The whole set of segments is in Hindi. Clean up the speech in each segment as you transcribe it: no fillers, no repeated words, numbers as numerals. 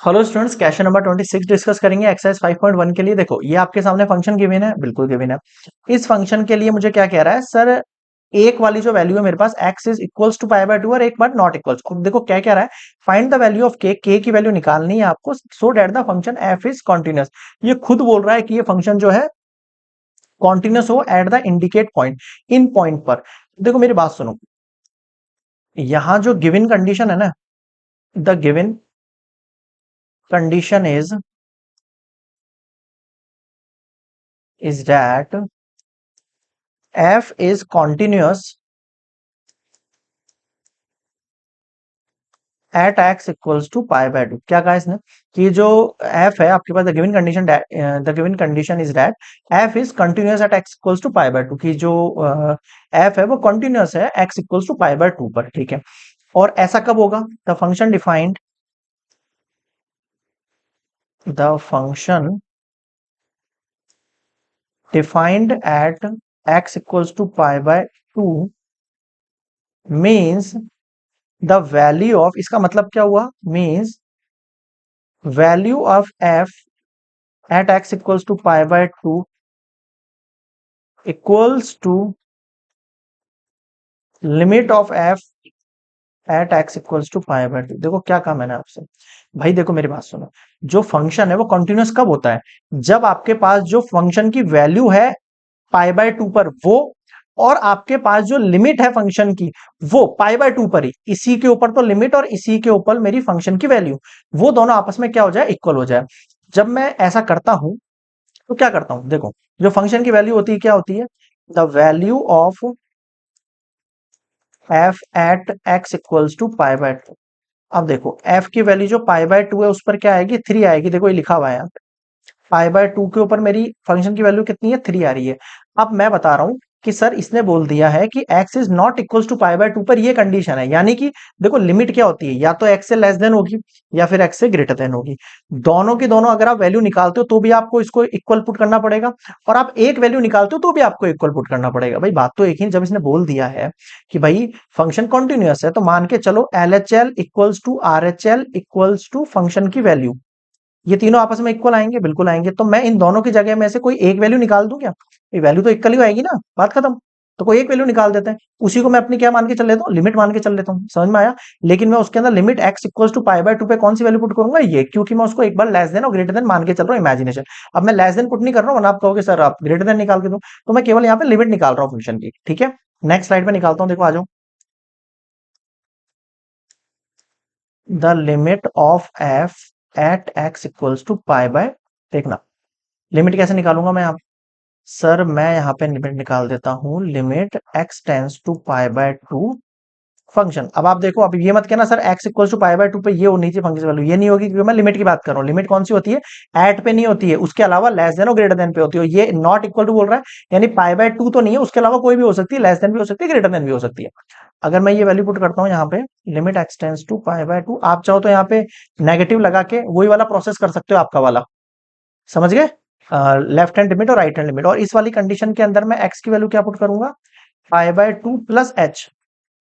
Hello students, question number 26 discuss करेंगे एक्सरसाइज 5.1 के लिए। देखो, ये आपके सामने फंक्शन गिवन है, बिल्कुल गिवन है। इस फंक्शन के लिए मुझे क्या कह रहा है सर, एक वाली जो वैल्यू है मेरे पास x is equals to pi by 2 और एक बार नॉट इक्वल्स। देखो क्या कह रहा है, find the value of k की वैल्यू निकालनी है आपको so that the function f is continuous. ये खुद बोल रहा है कि ये फंक्शन जो है कॉन्टिन्यूअस हो at the indicate point, in point पर। देखो मेरी बात सुनो, यहां जो गिवन कंडीशन है ना, the given condition is that f is continuous at x equals to pi by 2। क्या कहा इसने कि जो f है आपके पास, the given condition is that f is continuous at x equals to pi by 2, की जो f है वो कंटिन्यूअस है x equals to pi by 2 पर। ठीक है, और ऐसा कब होगा? The function defined at x equals to pi by 2 means the value of, इसका मतलब क्या हुआ, means value of f at x equals to pi by 2 equals to limit of f at x equals to pi by 2। देखो क्या कहा मैंने आपसे, भाई देखो मेरी बात सुनो, जो फंक्शन है वो कंटिन्यूअस कब होता है? जब आपके पास जो फंक्शन की वैल्यू है पाई बाय 2 पर वो, और आपके पास जो लिमिट है फंक्शन की वो पाई बाय 2 पर ही, इसी के ऊपर तो लिमिट और इसी के ऊपर मेरी फंक्शन की वैल्यू, वो दोनों आपस में क्या हो जाए, इक्वल हो जाए। जब मैं ऐसा करता हूं तो क्या करता हूं, देखो जो फंक्शन की वैल्यू होती है क्या होती है, the value of f at x equals to pi by 2। अब देखो एफ की वैल्यू जो पाई बाय 2 है उस पर क्या आएगी, 3 आएगी। देखो ये लिखा हुआ है यहाँ पे, पाई बाय 2 के ऊपर मेरी फंक्शन की वैल्यू कितनी है, 3 आ रही है। अब मैं बता रहा हूं कि सर इसने बोल दिया है कि x is not equals to pi by 2 पर, ये कंडीशन है, यानी कि देखो लिमिट क्या होती है, या तो x से लेस देन होगी या फिर x से ग्रेटर देन होगी। दोनों की दोनों अगर आप वैल्यू निकालते हो तो भी आपको इसको इक्वल पुट करना पड़ेगा, और आप एक वैल्यू निकालते हो तो भी आपको इक्वल पुट करना पड़ेगा। भाई बात तो एक ही, जब इसने बोल दिया है कि भाई फंक्शन कॉन्टिन्यूअस है तो मान के चलो LHL equals to RHL equals to function की वैल्यू, ये तीनों आपस में इक्वल आएंगे, बिल्कुल आएंगे। तो मैं इन दोनों की जगह में से कोई एक वैल्यू निकाल दूं क्या? ये वैल्यू तो इक्वल ही आएगी ना, बात खत्म। तो कोई एक वैल्यू निकाल देते हैं, उसी को मैं अपनी क्या मान के चल लेता हूँ, लिमिट मान के चल लेता हूँ, समझ में आया? लेकिन मैं उसके अंदर limit x equals to pi by 2 पे कौन सी वैल्यू पुट करूंगा, ये, क्योंकि मैं उसको एक बार लेस देन और ग्रेटर देन मान के चल रहा हूँ, इमेजिनेशन। अब मैं लेस देन पुट नहीं कर रहा हूँ, वरना आप कहोगे सर आप ग्रेटर देन निकाल के दो, तो मैं केवल यहाँ पे लिमिट निकाल रहा हूँ फंक्शन की। ठीक है, नेक्स्ट स्लाइड पे निकालता हूँ, देखो आ जाओ। The limit of f at x equals to pi by, देखना लिमिट कैसे निकालूंगा मैं यहाँ, सर मैं यहाँ पे लिमिट निकाल देता हूँ, limit x tends to pi by 2 function. अब आप देखो, अब ये मत कहना sir x equal to pi by 2 पे ये होनी चाहिए फंक्शन वैल्यू, ये नहीं होगी क्योंकि मैं लिमिट की बात कर रहा हूँ। लिमिट कौन सी होती है, एट पे नहीं होती है, उसके अलावा लेस देन और ग्रेटर देन पे होती है। ये नॉट इक्वल टू बोल रहा है, यानी पाई बाय 2 तो नहीं है, उसके अलावा कोई भी हो सकती है, लेस देन भी हो सकती है, ग्रेटर देन भी हो सकती है। अगर मैं ये वैल्यू पुट करता हूँ यहाँ पे, limit x tends to pi by 2, आप चाहो तो यहाँ पे नेगेटिव लगा के वही वाला प्रोसेस कर सकते हो आपका वाला, समझ गए? लेफ्ट हैंड लिमिट और राइट हैंड लिमिट। और इस वाली कंडीशन के अंदर मैं x की वैल्यू क्या पुट करूंगा, पाई बाय 2 प्लस एच,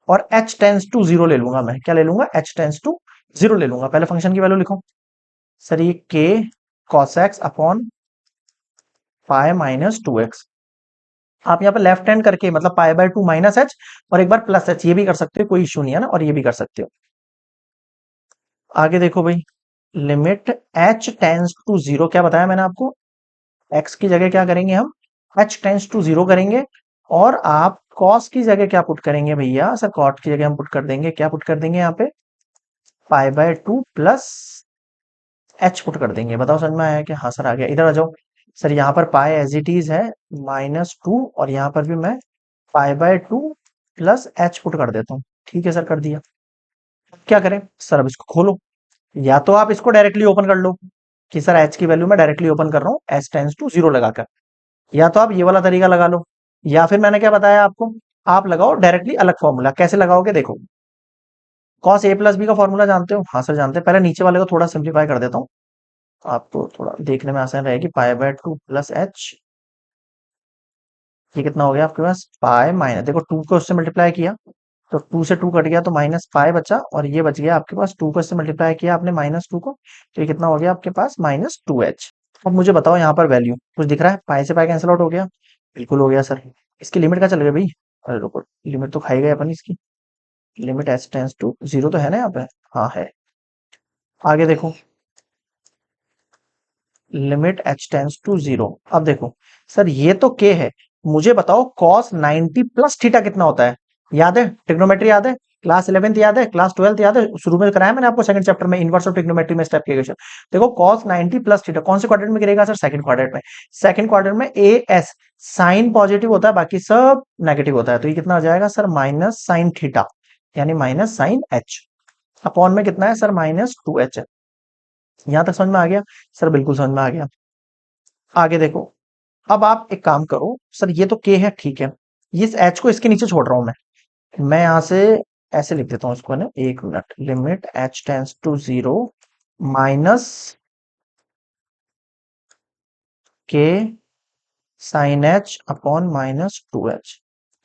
और h टेंस टू जीरो ले लूंगा। मैं क्या ले लूंगा, h टेंस टू जीरो ले लूंगा। पहले फंक्शन की वैल्यू लिखो, सर ये k cos x upon pi minus 2x। आप यहाँ पे लेफ्ट हैंड करके मतलब पाई बाय 2 माइनस एच और एक बार प्लस एच, ये भी कर सकते हो, कोई इश्यू नहीं है ना, और ये भी कर सकते हो। आगे देखो भाई, limit h tends to zero, क्या बताया मैंने आपको, x की जगह क्या करेंगे हम, h टेंस टू जीरो करेंगे, और आप cos की जगह क्या पुट करेंगे भैया, सर cot की जगह हम पुट कर देंगे, क्या पुट कर देंगे यहाँ पे, पाई बाय 2 प्लस एच पुट कर देंगे। बताओ समझ में आया क्या? हाँ सर आ गया, इधर आ जाओ। सर यहाँ पर पाई एज इट इज है -2, और यहाँ पर भी मैं पाई बाय 2 प्लस एच पुट कर देता हूँ। ठीक है सर, कर दिया। क्या करें सर, अब इसको खोलो, या तो आप इसको डायरेक्टली ओपन कर लो कि सर एच की वैल्यू मैं डायरेक्टली ओपन कर रहा हूँ एच टेंस टू जीरो लगाकर, या तो आप ये वाला तरीका लगा लो, या फिर मैंने क्या बताया आपको, आप लगाओ डायरेक्टली अलग फॉर्मूला। कैसे लगाओगे, देखो कॉस ए प्लस बी का फॉर्मूला जानते हो? हाँ सर जानते हैं। पहले नीचे वाले को थोड़ा सिंप्लीफाई कर देता हूँ, आपको थोड़ा देखने में आसान रहेगी। पाई बाय 2 प्लस एच, ये कितना हो गया आपके पास, पाई माइनस, देखो 2 को उससे मल्टीप्लाई किया तो 2 से 2 कट गया तो माइनस पाई बचा, और ये बच गया आपके पास 2 को इससे मल्टीप्लाई किया आपने माइनस 2 को, तो ये कितना हो गया आपके पास माइनस 2h। अब मुझे बताओ यहाँ पर वैल्यू कुछ दिख रहा है, पाई से पाई कैंसिल आउट हो गया, बिल्कुल हो गया सर। इसकी लिमिट क्या चल गई भाई, अरे रुको, लिमिट तो खाई गए अपन इसकी, लिमिट h टेंस टू 0 तो है ना यहाँ पे, हाँ है। आगे देखो, लिमिट h टेंस टू 0। अब देखो सर ये तो k है, मुझे बताओ cos 90 प्लस थीटा कितना होता है, याद है ट्रिग्नोमेट्री, याद है क्लास 11th, याद है क्लास 12th, याद है शुरू में कराया मैंने आपको सेकंड चैप्टर में इनवर्स ऑफ ट्रिग्नोमेट्री में स्टेप के क्वेश्चन। देखो cos 90 प्लस थीटा कौन से क्वाड्रेंट में गिरेगा सर, सेकंड क्वाड्रेंट में। सेकंड क्वाड्रेंट में ए एस साइन पॉजिटिव होता है, बाकी सब नेगेटिव होता है, तो ये कितना हो जाएगा सर माइनस साइन थीटा, यानी माइनस साइन एच, अपॉन में कितना है सर माइनस 2h है। यहां तक समझ में आ गया सर, बिल्कुल समझ में आ गया। आगे देखो, अब आप एक काम करो सर, ये तो के है ठीक है, इस एच को इसके नीचे छोड़ रहा हूं मैं यहां से ऐसे लिख देता हूं इसको, है ना, एक minute, limit H tends to 0 minus के sine H upon minus 2h।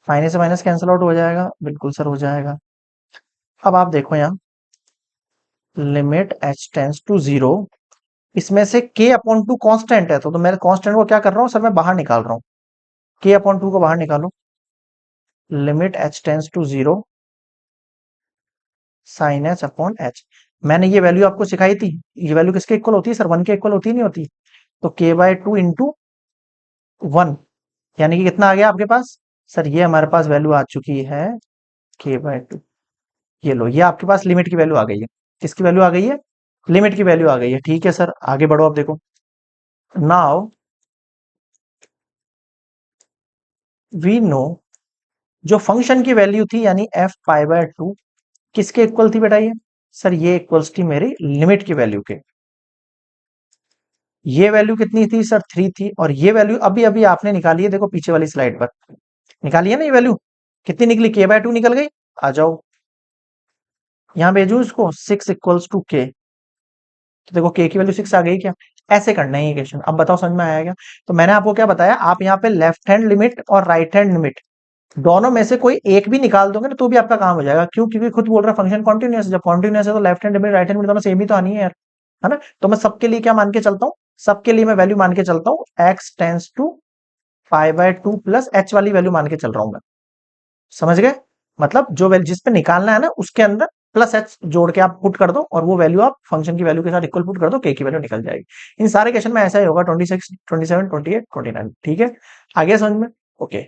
Minus से माइनस कैंसिल आउट हो जाएगा, बिल्कुल सर हो जाएगा। अब आप देखो यहाँ, लिमिट एच टेंस टू 0, इसमें से के अपॉन 2 कॉन्स्टेंट है, तो मैं कॉन्स्टेंट को क्या कर रहा हूँ सर, मैं बाहर निकाल रहा हूँ, के अपॉन 2 को बाहर निकालो, limit H tends to 0 sine H upon h. मैंने ये वैल्यू आपको सिखाई थी, ये वैल्यू किसके इक्वल होती है सर, 1 के इक्वल होती नहीं होती, तो के बाय 2 इंटू 1, यानी कि कितना आ गया आपके पास सर, ये हमारे पास वैल्यू आ चुकी है के बाय 2। ये लो, ये आपके पास लिमिट की वैल्यू आ गई है, किसकी वैल्यू आ गई है, लिमिट की वैल्यू आ गई है, ठीक है सर। आगे बढ़ो, आप देखो, नाउ वी नो, जो फंक्शन की वैल्यू थी यानी एफ पाई बाय 2 किसके इक्वल थी बेटा, ये सर ये इक्वल्स थी मेरी लिमिट की वैल्यू के। ये वैल्यू कितनी थी सर, 3 थी, और ये वैल्यू अभी अभी आपने निकाली है, देखो पीछे वाली स्लाइड पर निकाली है ना ये वैल्यू, कितनी निकली, के बाय 2 निकल गई। आ जाओ यहां भेजू इसको, 6 इक्वल्स टू के, तो देखो के की वैल्यू 6 आ गई क्या। ऐसे करना है ये क्वेश्चन, अब बताओ समझ में आया क्या। तो मैंने आपको क्या बताया, आप यहाँ पे लेफ्ट हैंड लिमिट और राइट हैंड लिमिट दोनों में से कोई एक भी निकाल दोगे ना तो भी आपका काम हो जाएगा, क्यों, क्योंकि खुद बोल रहा है फंक्शन कॉन्टिन्यूअस है, जब कॉन्टिन्यूअस है तो left hand limit right hand limit दोनों सेम ही तो आनी है यार, है ना। तो मैं सबके लिए क्या मान के चलता हूँ, सबके लिए मैं वैल्यू मान के चलता हूँ x tends to pi by 2 plus h वाली वैल्यू मान के चल रहा हूं मैं, समझ गए। मतलब जो वैल्यू जिस पे निकालना है ना उसके अंदर प्लस एच जोड़ के आप पुट कर दो, और वो वैल्यू आप फंक्शन की वैल्यू के साथ इक्वल पुट कर दो, के की वैल्यू निकल जाएगी। इन सारे क्वेश्चन में ऐसा ही होगा, 26 27 28 29, ठीक है, आगे समझ में, ओके।